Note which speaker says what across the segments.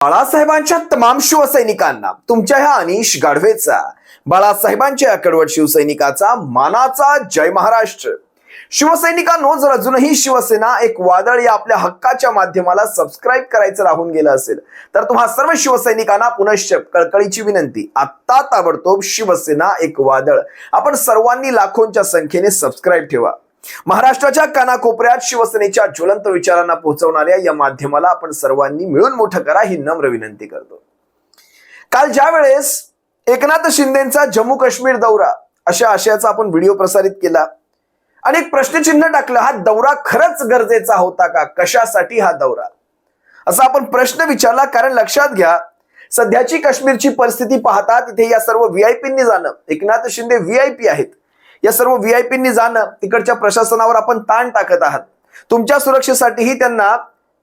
Speaker 1: बाळासाहेबांच्या तमाम शिवसैनिकांना तुमच्या ह्या अनिश गाढवेचा, बाळासाहेबांच्या कडवट शिवसैनिकाचा मानाचा जय महाराष्ट्र. शिवसैनिकांनो, जर अजूनही शिवसेना एक वादळ या आपल्या हक्काच्या माध्यमाला सबस्क्राईब करायचं राहून गेलं असेल तर तुम्हा सर्व शिवसैनिकांना पुनश्च कळकळीची विनंती, आत्ता ताबडतोब शिवसेना एक वादळ आपण सर्वांनी लाखोंच्या संख्येने सबस्क्राईब ठेवा. महाराष्ट्राच्या कानाकोपऱ्यात शिवसेनेच्या ज्वलंत विचारांना पोहोचवणाऱ्या या माध्यमाला आपण सर्वांनी मिळून मोठं करा ही नम्र विनंती करतो. काल ज्या वेळेस एकनाथ शिंदेचा जम्मू काश्मीर दौरा अशा आशयाचा आपण व्हिडिओ प्रसारित केला आणि एक प्रश्नचिन्ह टाकलं, हा दौरा खरंच गरजेचा होता का, कशासाठी हा दौरा, असा आपण प्रश्न विचारला. कारण लक्षात घ्या, सध्याची काश्मीरची परिस्थिती पाहता तिथे या सर्व व्हीआयपींनी जाणं, एकनाथ शिंदे व्हीआयपी आहेत, या सर्व व्हीआयपींनी जाणं, तिकडच्या प्रशासनावर आपण ताण टाकत आहात. तुमच्या सुरक्षेसाठीही त्यांना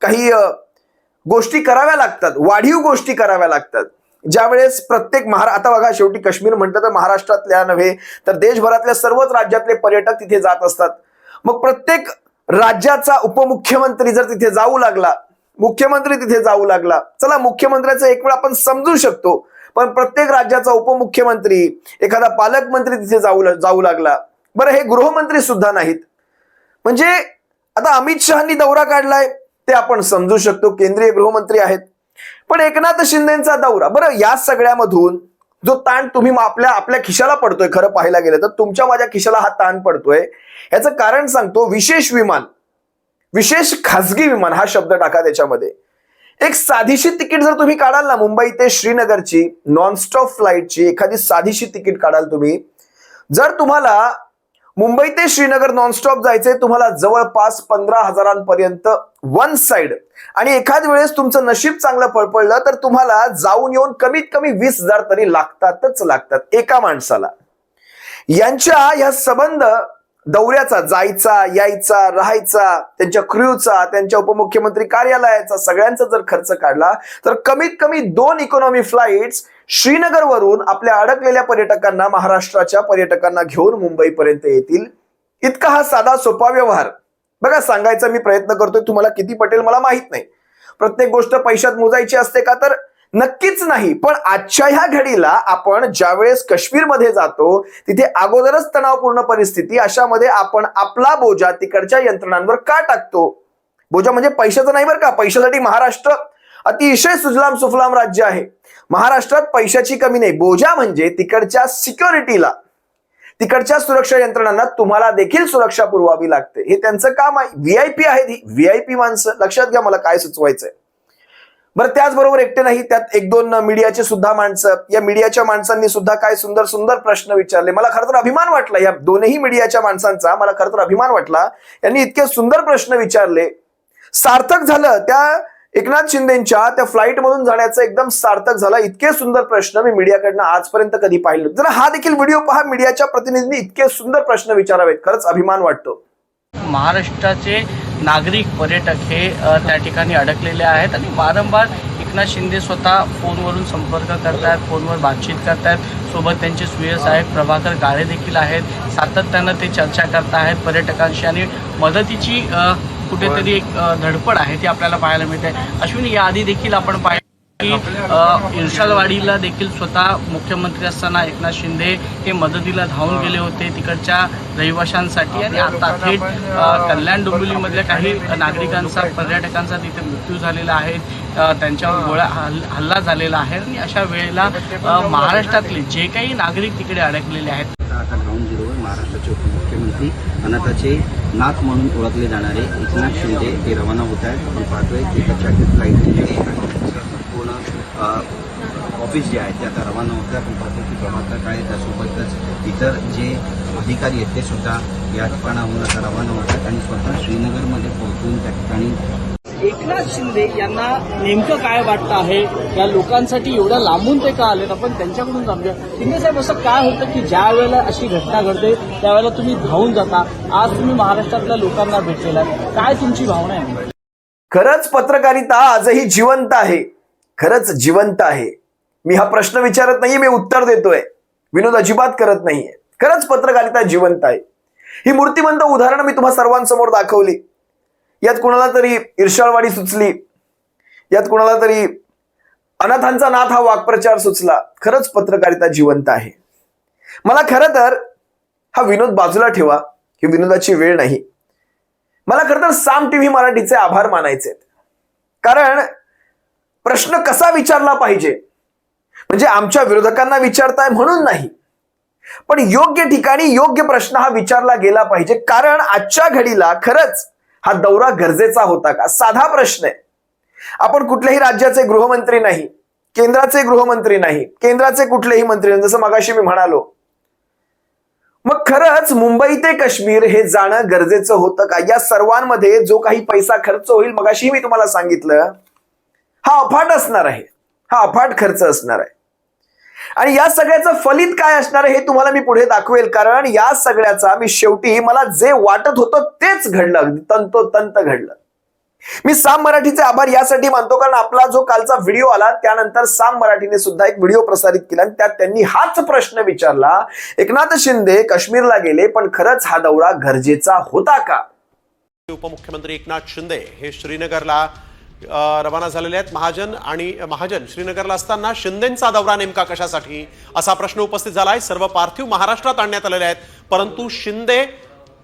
Speaker 1: काही गोष्टी कराव्या लागतात, वाढीव गोष्टी कराव्या लागतात. ज्यावेळेस प्रत्येक आता बघा, शेवटी काश्मीर म्हटलं तर महाराष्ट्रातल्या नव्हे तर देशभरातल्या सर्वच राज्यातले पर्यटक तिथे जात असतात. मग प्रत्येक राज्याचा उपमुख्यमंत्री जर तिथे जाऊ लागला, मुख्यमंत्री तिथे जाऊ लागला, चला मुख्यमंत्र्याचं एक वेळ आपण समजू शकतो, पण प्रत्येक राज्याचा उपमुख्यमंत्री, एखादा पालकमंत्री तिथे जाऊ लागला, बरं हे गृहमंत्री सुद्धा नाहीत, म्हणजे आता अमित शहानी दौरा काढलाय ते आपण समजू शकतो, केंद्रीय गृहमंत्री आहेत, पण एकनाथ शिंदेचा दौरा, बरं या सगळ्यामधून जो ताण तुम्ही आपल्या खिशाला पडतोय, खरं पाहायला गेलं तर तुमच्या माझ्या खिशाला हा ताण पडतोय, याचं कारण सांगतो. विशेष विमान, विशेष खासगी विमान हा शब्द टाका त्याच्यामध्ये. एक साधीशी तिकीट जर तुम्ही काढाल ना, मुंबई ते श्रीनगरची नॉनस्टॉप फ्लाईटची एखादी साधीशी तिकीट काढाल तुम्ही, जर तुम्हाला मुंबई ते श्रीनगर नॉनस्टॉप जायचंय, तुम्हाला जवळपास 15,000पर्यंत वन साइड, आणि एखाद वेळेस तुमचं नशीब चांगलं फळफळलं तर तुम्हाला जाऊन येऊन कमीत कमी 20,000 तरी लागतात एका माणसाला. यांच्या या संबंध दौऱ्याचा, जायचा यायचा राहायचा, त्यांच्या क्रूचा, त्यांच्या उपमुख्यमंत्री कार्यालयाचा, सगळ्यांचा जर खर्च काढला तर कमीत कमी 2 इकॉनॉमी फ्लाइट्स श्रीनगरवरून आपल्या अडकलेल्या पर्यटकांना, महाराष्ट्राच्या पर्यटकांना घेऊन मुंबईपर्यंत येतील. इतका हा साधा सोपा व्यवहार. बघा, सांगायचा मी प्रयत्न करतोय, तुम्हाला किती पटेल मला माहित नाही. प्रत्येक गोष्ट पैशात मोजायची असते का, तर नक्कीच नाही. पण आजच्या ह्या घडीला आपण ज्यावेळेस काश्मीरमध्ये जातो तिथे अगोदरच तणावपूर्ण परिस्थिती, अशामध्ये आपण आपला बोजा तिकडच्या यंत्रणांवर का टाकतो? बोजा म्हणजे पैशाचं नाही बरं का, पैशासाठी महाराष्ट्र अतिशय सुजलाम सुफलाम राज्य आहे, महाराष्ट्रात पैशाची कमी नाही. बोजा म्हणजे तिकडच्या सिक्युरिटीला, तिकडच्या सुरक्षा यंत्रणांना तुम्हाला देखील सुरक्षा पुरवावी लागते, हे त्यांचं काम आहे. व्हीआयपी आहेत ही, व्हीआयपी माणसं. लक्षात घ्या मला काय सुचवायचंय. बरं, त्याचबरोबर एकटे नाही, त्यात 1-2 मीडियाचे सुद्धा माणसं, या मीडियाच्या माणसांनी सुद्धा काय सुंदर सुंदर प्रश्न विचारले. मला खरं तर अभिमान वाटला, या दोनही मीडियाच्या माणसांचा मला खरं तर अभिमान वाटला. यांनी इतके सुंदर प्रश्न विचारले. सार्थक झालं त्या एकनाथ शिंदेच्या त्या फ्लाईट मधून जाण्याचं, एकदम सार्थक झाला. इतके सुंदर प्रश्न मी मीडियाकडनं आजपर्यंत कधी पाहिले. जरा हा देखील व्हिडिओ पहा, मीडियाच्या प्रतिनिधींनी इतके सुंदर प्रश्न विचारावेत, खरंच अभिमान वाटतो.
Speaker 2: महाराष्ट्राचे नागरिक पर्यटक हे त्या ठिकाणी अडकलेले आहेत आणि वारंवार एकनाथ शिंदे स्वतः फोनवरून संपर्क करतात, फोनवर बातचीत करतात. सोबत त्यांचे सुय्यसाहेब प्रभाकर गाळे देखील आहेत, सातत्यानं ते चर्चा करत आहेत पर्यटकांशी आणि मदतीची कुठेतरी एक धडपड आहे ती आपल्याला पाहायला मिळते. अश्विनी, याआधी देखील आपण पाहिलं की इर्शादवाडीला देखील स्वतः मुख्यमंत्री असताना एकनाथ शिंदे हे मदतीला धावून गेले होते तिकडच्या रहिवाशांसाठी, आणि आता थेट कल्याण डोंबिवलीमधल्या काही नागरिकांचा, पर्यटकांचा तिथे मृत्यू झालेला आहे, त्यांच्यावर हल्ला झालेला आहे. आणि अशा वेळेला महाराष्ट्रातले जे काही नागरिक तिकडे अडकलेले आहेत,
Speaker 3: आता ग्राउंड झिरोवर महाराष्ट्राचे उपमुख्यमंत्री आणि आताचे नाथ म्हणून ओळखले जाणारे एकनाथ शिंदे हे रवाना होत आहेत. आपण पाहतोय की त्याच्या फ्लाईट पूर्ण ऑफिस जे आहे ते आता रवाना होतं. आपण पाहतो की प्रभाकर काळे, त्यासोबतच इतर जे अधिकारी आहेत ते सुद्धा या ठिकाणाहून आता रवाना होतात आणि स्वतः श्रीनगरमध्ये पोहोचून त्या ठिकाणी.
Speaker 2: एकनाथ शिंदे यांना नेमकं काय वाटतं आहे, या लोकांसाठी एवढ्या लांबून ते का आलेत, आपण त्यांच्याकडून जाणूया. शिंदे साहेब, असं काय होतं की ज्या वेळेला अशी घटना घडते त्यावेळेला तुम्ही धावून जाता, आज तुम्ही महाराष्ट्रातल्या लोकांना भेटलेला, काय तुमची भावना आहे?
Speaker 1: खरंच पत्रकारिता आजही जिवंत आहे, खरंच जिवंत आहे. मी हा प्रश्न विचारत नाहीये, मी उत्तर देतोय, विनोद अजिबात करत नाहीये. खरंच पत्रकारिता जिवंत आहे. ही मूर्तिमंत उदाहरणं मी तुम्हा सर्वांसमोर दाखवली. यात कुणाला तरी इर्शाळवाडी सुचली, यात कुणाला तरी अनाथांचा नाथ हा वाक्प्रचार सुचला. खरंच पत्रकारिता जिवंत आहे. मला खरं तर हा विनोद बाजूला ठेवा, ही विनोदाची वेळ नाही. मला खरं तर साम टीव्ही मराठीचे आभार मानायचे, कारण प्रश्न कसा विचारला पाहिजे म्हणजे आमच्या विरोधकांना विचारताय म्हणून नाही, पण योग्य ठिकाणी योग्य प्रश्न हा विचारला गेला पाहिजे. कारण आजच्या घडीला खरंच हा दौरा गरजेचा होता का? साधा प्रश्न आहे. आपण कुठल्याही राज्याचे गृहमंत्री नाही, केंद्राचे गृहमंत्री नाही, केंद्राचे कुठलेही मंत्री नाही, जसं मगाशी मी म्हणालो. मग खरंच मुंबई ते काश्मीर हे जाणं गरजेचं होतं का? या सर्वांमध्ये जो काही पैसा खर्च होईल, मगाशी मी तुम्हाला सांगितलं, हा अफाट असणार आहे. हा अफाट खर्च असणार आहे. आणि या सगळ्याचं फलित काय असणार आहे हे तुम्हाला मी पुढे दाखवेल. कारण या सगळ्याचा मी शेवटी मला जे वाटत होतं तेच घडलं, अगदी तंतोतंत घडलं. मी साम मराठीचे आभार यासाठी मानतो, कारण आपला जो कालचा व्हिडिओ आला त्यानंतर साम मराठीने सुद्धा एक व्हिडिओ प्रसारित केला आणि त्यात त्यांनी हाच प्रश्न विचारला, एकनाथ शिंदे काश्मीरला गेले, पण खरंच हा दौरा गरजेचा होता का?
Speaker 4: उपमुख्यमंत्री एकनाथ शिंदे हे श्रीनगरला रवाना झालेले आहेत. महाजन श्रीनगरला असताना शिंदेंचा दौरा नेमका कशासाठी असा प्रश्न उपस्थित झालाय. सर्व पार्थिव महाराष्ट्रात आणण्यात आलेले आहेत, परंतु शिंदे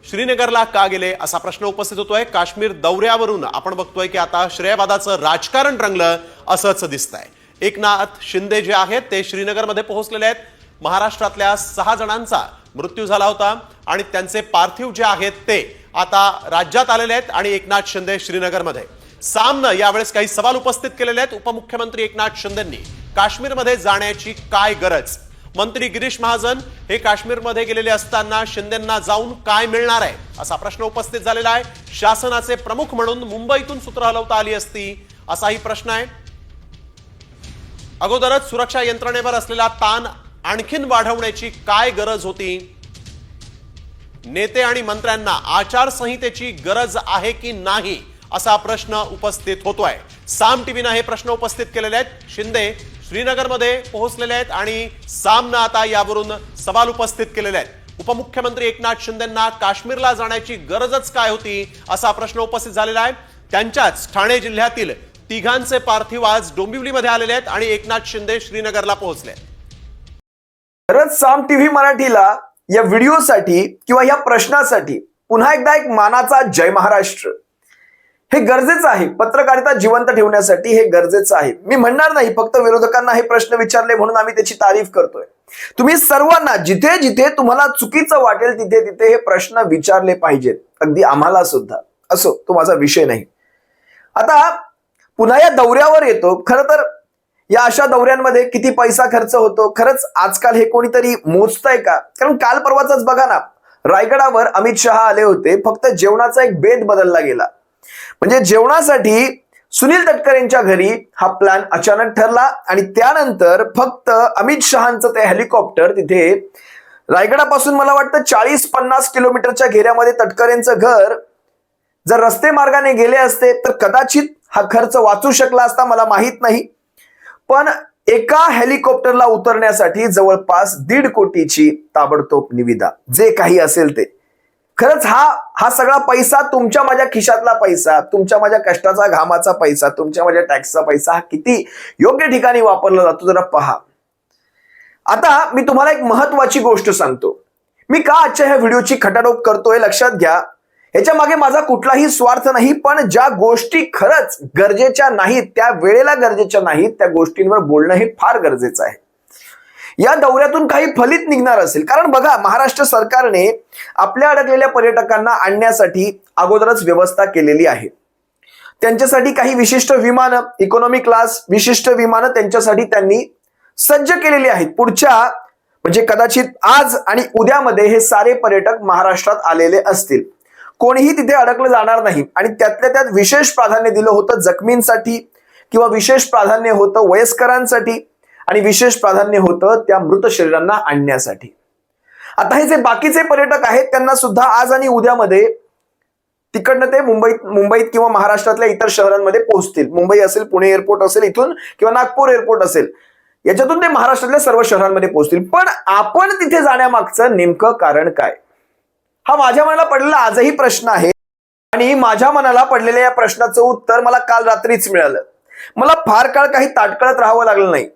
Speaker 4: श्रीनगरला का गेले असा प्रश्न उपस्थित होतोय. काश्मीर दौऱ्यावरून आपण बघतोय की आता श्रेयवादाचं राजकारण रंगलं असंच दिसतंय. एकनाथ शिंदे जे आहेत ते श्रीनगरमध्ये पोहोचलेले आहेत. महाराष्ट्रातल्या 6 जणांचा मृत्यू झाला होता आणि त्यांचे पार्थिव जे आहेत ते आता राज्यात आलेले आहेत आणि एकनाथ शिंदे श्रीनगरमध्ये. सामनं यावेळेस काही सवाल उपस्थित केलेले आहेत. उपमुख्यमंत्री एकनाथ शिंदेंनी काश्मीरमध्ये जाण्याची काय गरज? मंत्री गिरीश महाजन हे काश्मीरमध्ये गेलेले असताना शिंदेंना जाऊन काय मिळणार आहे असा प्रश्न उपस्थित झालेला आहे. शासनाचे प्रमुख म्हणून मुंबईतून सूत्र हलवता आली असती असाही प्रश्न आहे. अगोदरच सुरक्षा यंत्रणेवर असलेला ताण आणखीन वाढवण्याची काय गरज होती? नेते आणि मंत्र्यांना आचारसंहितेची गरज आहे की नाही असा प्रश्न उपस्थित होतोय. साम टीव्हीनं हे प्रश्न उपस्थित केलेले आहेत. शिंदे श्रीनगरमध्ये पोहोचलेले आहेत आणि सामनं आता यावरून सवाल उपस्थित केलेले आहेत. उपमुख्यमंत्री एकनाथ शिंदेंना काश्मीरला जाण्याची गरजच काय होती असा प्रश्न उपस्थित झालेला आहे. त्यांच्याच ठाणे जिल्ह्यातील 3घांचे पार्थिव आज डोंबिवलीमध्ये आलेले आहेत आणि एकनाथ शिंदे श्रीनगरला पोहोचले.
Speaker 1: खरंच साम टीव्ही मराठीला या व्हिडिओसाठी किंवा या प्रश्नासाठी पुन्हा एकदा एक मानाचा जय महाराष्ट्र. हे गरजेचं आहे. पत्रकारिता जिवंत ठेवण्यासाठी हे गरजेचं आहे. मी म्हणणार नाही फक्त विरोधकांना हे प्रश्न विचारले म्हणून आम्ही त्याची तारीफ करतोय. तुम्ही सर्वांना जिथे जिथे तुम्हाला चुकीचं वाटेल तिथे तिथे हे प्रश्न विचारले पाहिजेत, अगदी आम्हाला सुद्धा. असो, तो माझा विषय नाही. आता पुन्हा या दौऱ्यावर येतो. खरं तर या अशा दौऱ्यांमध्ये किती पैसा खर्च होतो खरंच आजकाल हे कोणीतरी मोजतंय का? कारण काल परवाचाच बघा ना, रायगडावर अमित शहा आले होते, फक्त जेवणाचा एक बेत बदलला गेला. म्हणजे जेवणासाठी सुनील तटकरेंच्या घरी हा प्लॅन अचानक ठरला आणि त्यानंतर फक्त अमित शहांचं ते हेलिकॉप्टर तिथे रायगडापासून मला वाटतं 40-50 किलोमीटरच्या घेऱ्यामध्ये तटकरेंचं घर जर रस्ते मार्गाने गेले असते तर कदाचित हा खर्च वाचू शकला असता, मला माहित नाही. पण एका हेलिकॉप्टरला उतरण्यासाठी जवळपास 1.5 कोटीची ताबडतोब निविदा, जे काही असेल ते. खरंच हा सगळा पैसा तुमच्या माझ्या खिशातला पैसा, तुमच्या माझ्या कष्टाचा घामाचा पैसा, तुमच्या माझ्या टॅक्सचा पैसा हा किती योग्य ठिकाणी वापरला जातो जरा पहा. आता मी तुम्हाला एक महत्वाची गोष्ट सांगतो. मी का आजच्या ह्या व्हिडिओची खटाटोप करतोय लक्षात घ्या. ह्याच्या मागे माझा कुठलाही स्वार्थ नाही, पण ज्या गोष्टी खरंच गरजेच्या नाहीत, त्या वेळेला गरजेच्या नाहीत, त्या गोष्टींवर बोलणं हे फार गरजेचं आहे. या दौऱ्यातून काही फलित निघणार असेल, कारण बघा महाराष्ट्र सरकारने आपल्या अडकलेल्या पर्यटकांना आणण्यासाठी अगोदरच व्यवस्था केलेली आहे. त्यांच्यासाठी काही विशिष्ट विमानं, इकॉनॉमी क्लास विशिष्ट विमानं त्यांच्यासाठी त्यांनी सज्ज केलेली आहेत. पुढच्या म्हणजे कदाचित आज आणि उद्यामध्ये हे सारे पर्यटक महाराष्ट्रात आलेले असतील. कोणीही तिथे अडकलं जाणार नाही आणि त्यातल्या त्यात विशेष प्राधान्य दिलं होतं जखमींसाठी किंवा विशेष प्राधान्य होतं वयस्करांसाठी आणि विशेष प्राधान्य होतं त्या मृत शरीरांना आणण्यासाठी. आता हे जे बाकीचे पर्यटक आहेत त्यांना सुद्धा आज आणि उद्यामध्ये तिकडनं ते मुंबईत किंवा महाराष्ट्रातल्या इतर शहरांमध्ये पोहोचतील. मुंबई असेल, पुणे एअरपोर्ट असेल इथून किंवा नागपूर एअरपोर्ट असेल, याच्यातून ते महाराष्ट्रातल्या सर्व शहरांमध्ये पोहोचतील. पण आपण तिथे जाण्यामागचं नेमकं कारण काय, हा माझ्या मनाला पडलेला आजही प्रश्न आहे आणि माझ्या मनाला पडलेल्या या प्रश्नाचं उत्तर मला काल रात्रीच मिळालं. मला फार काळ काही ताटकळत राहावं लागलं नाही.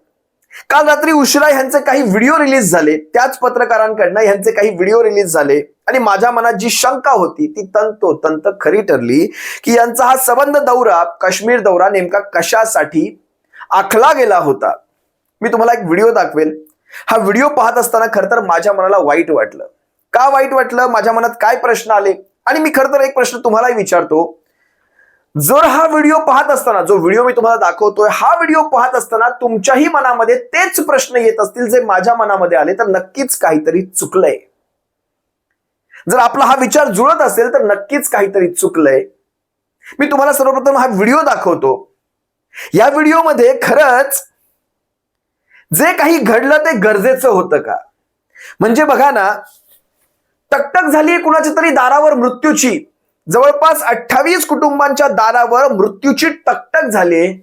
Speaker 1: काल रात्री उशिरा ह्यांचे काही व्हिडिओ रिलीज झाले, त्याच पत्रकारांकडनं ह्यांचे काही व्हिडिओ रिलीज झाले आणि माझ्या मनात जी शंका होती ती तंतोतंत खरी ठरली की यांचा हा संबंध दौरा, काश्मीर दौरा नेमका कशासाठी आखला गेला होता. मी तुम्हाला एक व्हिडिओ दाखवेल. हा व्हिडिओ पाहत असताना खरं तर माझ्या मनाला वाईट वाटलं. का वाईट वाटलं, माझ्या मनात काय प्रश्न आले, आणि मी खरं तर एक प्रश्न तुम्हालाही विचारतो. जर हा व्हिडिओ पाहत असताना, जो व्हिडिओ मी तुम्हाला दाखवतोय, हा व्हिडिओ पाहत असताना तुमच्याही मनामध्ये तेच प्रश्न येत असतील जे माझ्या मनामध्ये आले, तर नक्कीच काहीतरी चुकलंय. जर आपला हा विचार जुळत असेल तर नक्कीच काहीतरी चुकलंय. मी तुम्हाला सर्वप्रथम हा व्हिडिओ दाखवतो. या व्हिडिओमध्ये खरंच जे काही घडलं ते गरजेचं होतं का? म्हणजे बघा ना, टकटक झाली कुणाच्या तरी दारावर मृत्यूची. जवळपास 28 कुटुंबांच्या दारावर मृत्यूची टकटक झाली.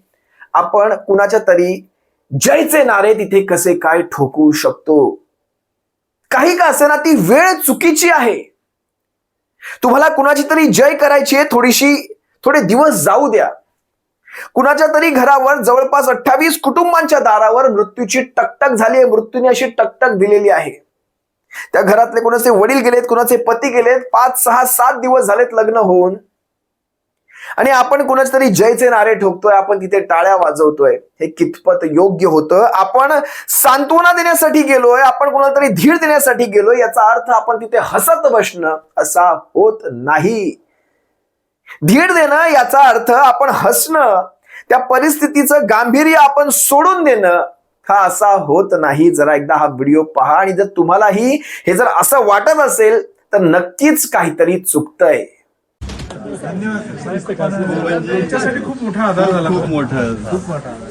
Speaker 1: आपण कुणाच्या तरी जयचे नारे तिथे कसे काय ठोकू शकतो? काही का असेना ती वेळ चुकीची आहे. तुम्हाला कुणाची तरी जय करायची आहे, थोडे दिवस जाऊ द्या. कुणाच्या तरी घरावर जवळपास 28 कुटुंबांच्या दारावर मृत्यूची टकटक झाली आहे. मृत्यूने अशी टकटक दिलेली आहे. त्या घरातले कुणाचे वडील गेलेत, कुणाचे पती गेलेत, 5, 6, 7 दिवस झालेत लग्न होऊन, आणि आपण कुणाचे तरी जयचे नारे ठोकतोय, आपण तिथे टाळ्या वाजवतोय. हे कितपत योग्य होतं? आपण सांत्वना देण्यासाठी गेलोय, आपण कुणाला तरी धीर देण्यासाठी गेलोय, याचा अर्थ आपण तिथे हसत बसणं असा होत नाही. धीर देणं याचा अर्थ आपण हसणं, त्या परिस्थितीचं गांभीर्य आपण सोडून देणं हा असा होत नाही. जरा एकदा हा व्हिडिओ पहा, आणि जर तुम्हालाही हे जर असं वाटत असेल तर नक्कीच काहीतरी चुकतंय.
Speaker 5: तुमच्यासाठी खूप मोठा आधार झाला. खूप मोठा.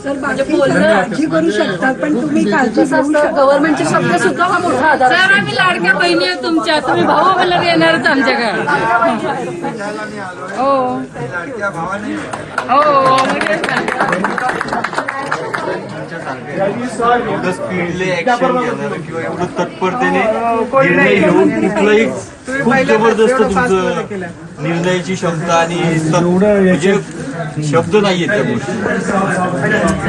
Speaker 6: सर बाकी काळजी करू शकतात, पण तुम्ही काळजी गव्हर्नमेंटचे शब्द सुद्धा हा मोठा आधार.
Speaker 7: सर आम्ही लाडक्या बहिणी आहे तुमच्या, तुम्ही भाऊ आम्हाला येणारच आमच्याकडे. हो
Speaker 5: एवढं स्पीडली ऍक्शन घेणार किंवा एवढं तत्परतेने निर्णय घेऊन कुठलाही खूप जबरदस्त तुमचं निर्णयाची क्षमता आणि म्हणजे शब्द नाहीये त्या गोष्टी.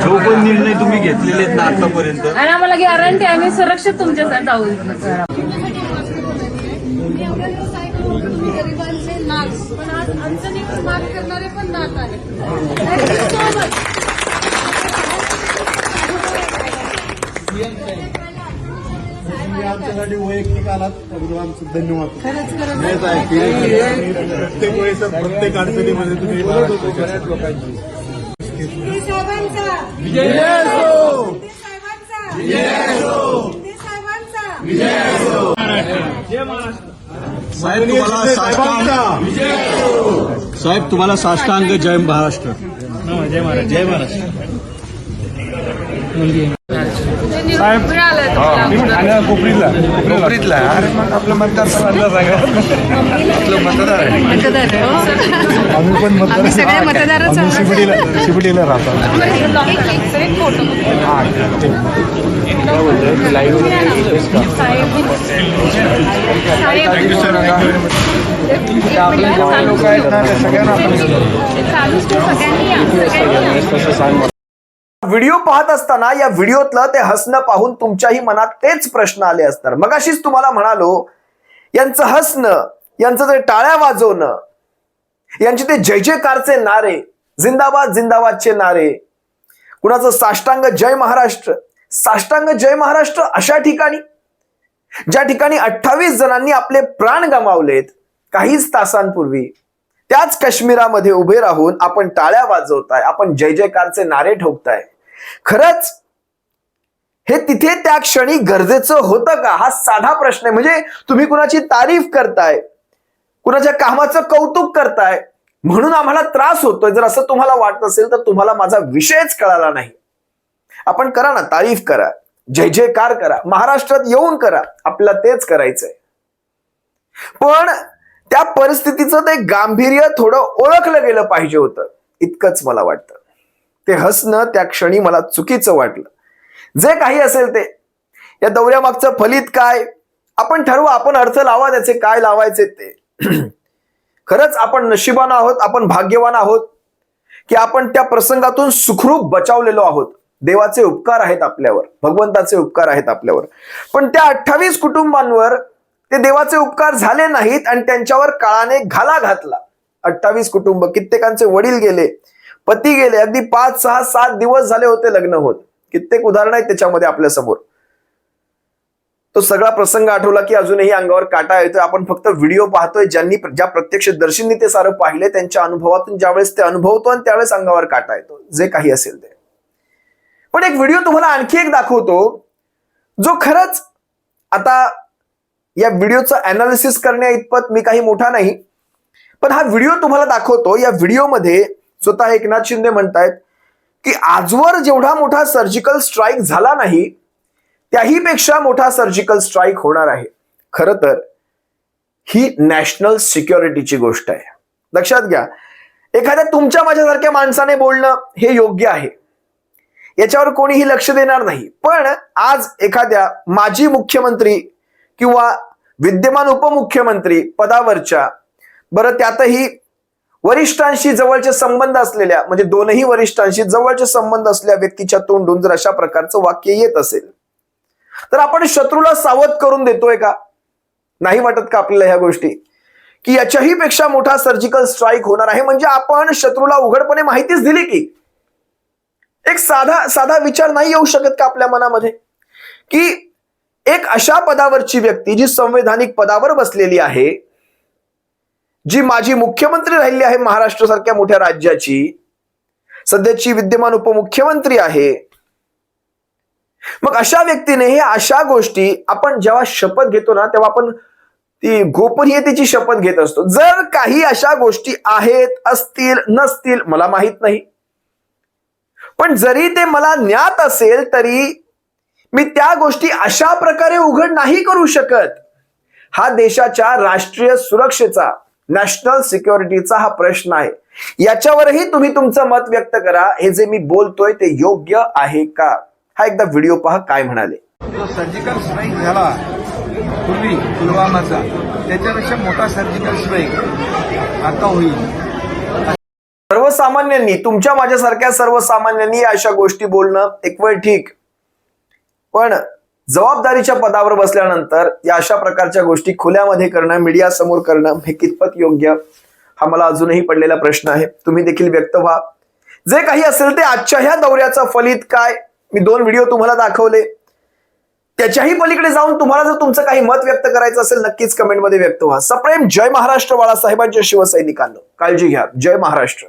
Speaker 5: जो पण निर्णय तुम्ही घेतलेले आहेत ना आतापर्यंत,
Speaker 7: आणि आम्हाला गॅरंटी आम्ही सुरक्षित तुमच्यासाठी जाऊ सर.
Speaker 8: गरिबांचे नाक, पण आज अडचणीवर मात करणारे पण नाक आहेत.
Speaker 5: आमच्यासाठी वैयक्तिक आलात त्याबद्दल आमचं धन्यवाद. प्रत्येक वेळेस प्रत्येक अडचणीमध्ये तुम्ही लोकांची साहेब तुम्हाला साष्टांग जय महाराष्ट्र. जय महाराष्ट्र. जय महाराष्ट्र. कोपरीतला अरे मग आपलं मतदार आपलं मतदार आहे. आम्ही पण मतदार, शिबडीला राहतो. Thank you sir. आपले लोक आहेत ना ते सगळ्यांना आपण
Speaker 1: व्हिडिओ पाहत असताना या व्हिडिओतलं ते हसणं पाहून तुमच्याही मनात तेच प्रश्न आले असणार. मगाशीच तुम्हाला म्हणालो, यांचं हसणं, यांचं ते टाळ्या वाजवणं, यांचे ते जय जयकारचे नारे, जिंदाबाद जिंदाबादचे नारे, कुणाचं साष्टांग जय महाराष्ट्र. साष्टांग जय महाराष्ट्र अशा ठिकाणी, ज्या ठिकाणी 28 जणांनी आपले प्राण गमावलेत काहीच तासांपूर्वी, त्याच काश्मीरामध्ये उभे राहून आपण टाळ्या वाजवताय, आपण जय जयकारचे नारे ठोकताय. खरंच हे तिथे त्या क्षणी गरजेचं होतं का? हा साधा प्रश्न आहे. म्हणजे तुम्ही कुणाची तारीफ करताय, कुणाच्या कामाचं कौतुक करताय, म्हणून आम्हाला त्रास होतोय. जर असं तुम्हाला वाटत असेल तर तुम्हाला माझा विषयच कळाला नाही. आपण करा ना, तारीफ करा, जय जयकार करा, महाराष्ट्रात येऊन करा, आपल्याला तेच करायचंय. पण त्या परिस्थितीचं ते गांभीर्य थोडं ओळखलं गेलं पाहिजे होतं, इतकंच मला वाटतं. ते हसणं त्या क्षणी मला चुकीचं वाटलं. जे काही असेल ते, या दौऱ्यामागचं फलित काय आपण ठरवा, आपण अर्थ लावा त्याचे, काय लावायचे ते. खरंच आपण नशिबान आहोत, आपण भाग्यवान आहोत की आपण त्या प्रसंगातून सुखरूप बचावलेलो आहोत. देवाचे उपकार आहेत आपल्यावर, भगवंताचे उपकार आहेत आपल्यावर. पण त्या 28 कुटुंबांवर ते देवाचे उपकार झाले नाहीत आणि त्यांच्यावर काळाने घाला घातला. 28 कुटुंब, कित्येकांचे वडील गेले, पती गेले, अगदी 5, 6, 7 दिवस झाले होते लग्न होत. कित्येक उदाहरण आहेत त्याच्यामध्ये आपल्या समोर. तो सगळा प्रसंग आठवला की अजूनही अंगावर काटा येतोय. आपण फक्त व्हिडिओ पाहतोय, ज्या प्रत्यक्षदर्शींनी ते सारं पाहिले त्यांच्या अनुभवातून ज्यावेळेस ते अनुभवतो आणि त्यावेळेस अंगावर काटा येतो, जे काही असेल ते. पण एक व्हिडिओ तुम्हाला आणखी एक दाखवतो, जो खरंच, आता या व्हिडिओचं अनालिसिस करण्या इतपत मी काही मोठा नाही, पण हा व्हिडिओ तुम्हाला दाखवतो. या व्हिडिओमध्ये स्वतः एकनाथ शिंदे म्हणतायत की आजवर जेवढा मोठा सर्जिकल स्ट्राईक झाला नाही त्याही पेक्षा मोठा सर्जिकल स्ट्राईक होणार आहे. खरं तर ही नॅशनल सिक्युरिटीची गोष्ट आहे. लक्षात घ्या, एखाद्या तुमच्या माझ्यासारख्या माणसाने बोलणं हे योग्य आहे, याच्यावर कोणीही लक्ष देणार नाही. पण आज एखाद्या माजी मुख्यमंत्री किंवा विद्यमान उपमुख्यमंत्री पदावरच्या, बरं त्यातही वरिष्ठांशी जवळचे संबंध असलेल्या, म्हणजे दोनही वरिष्ठांशी जवळचे संबंध असलेल्या व्यक्तीच्या तोंडून जर अशा प्रकारचं वाक्य येत असेल तर आपण शत्रूला सावध करून देतोय का? नाही वाटत का आपल्याला ह्या गोष्टी, की याच्याही पेक्षा मोठा सर्जिकल स्ट्राईक होणार आहे? म्हणजे आपण शत्रूला उघडपणे माहितीच दिली की. एक साधा विचार नाही येऊ शकत का आपल्या मनामध्ये, की एक अशा पदावरची व्यक्ती जी संवैधानिक पदावर बसलेली आहे, जी माजी मुख्यमंत्री राहिली आहे महाराष्ट्र सारख्या मोठ्या राज्याची, सध्याची विद्यमान उपमुख्यमंत्री आहे, मग अशा व्यक्तीने हे अशा गोष्टी, आपण जेव्हा शपथ घेतो ना तेव्हा आपण ती गोपनीयतेची शपथ घेत असतो. जर काही अशा गोष्टी आहेत, असतील, नसतील, मला माहित नाही, पण जरी ते मला ज्ञात असेल तरी मी त्या गोष्टी अशा प्रकारे उघड नाही करू शकत. हा देशाच्या राष्ट्रीय सुरक्षेचा, नॅशनल सिक्युरिटीचा हा प्रश्न आहे. याच्यावरही तुम्ही तुमचं मत व्यक्त करा. हे जे मी बोलतोय ते योग्य आहे का? हा एकदा व्हिडिओ पहा काय म्हणाले.
Speaker 9: जो सर्जिकल स्ट्राईक झाला पूर्वी पुलवामाचा, त्याच्यापेक्षा मोठा सर्जिकल स्ट्राईक आता होईल.
Speaker 1: सर्वसामान्यांनी, तुमच्या माझ्यासारख्या सर्वसामान्यांनी अशा गोष्टी बोलणं एक वेळ ठीक, पण जबाबदारीच्या पदावर बसल्यानंतर या अशा प्रकारच्या गोष्टी खुल्यामध्ये करणं, मीडिया समोर करणं हे कितपत योग्य, हा मला अजूनही पडलेला प्रश्न आहे. तुम्ही देखील व्यक्त व्हा. जे काही असेल ते आजच्या ह्या दौऱ्याचं फलित काय, मी 2 व्हिडिओ तुम्हाला दाखवले, त्याच्याही पलीकडे जाऊन तुम्हाला जर तुमचं काही मत व्यक्त करायचं असेल नक्कीच कमेंटमध्ये व्यक्त व्हा. सप्रेम जय महाराष्ट्र बाळासाहेबांच्या शिवसैनिकांनो, काळजी घ्या. जय महाराष्ट्र.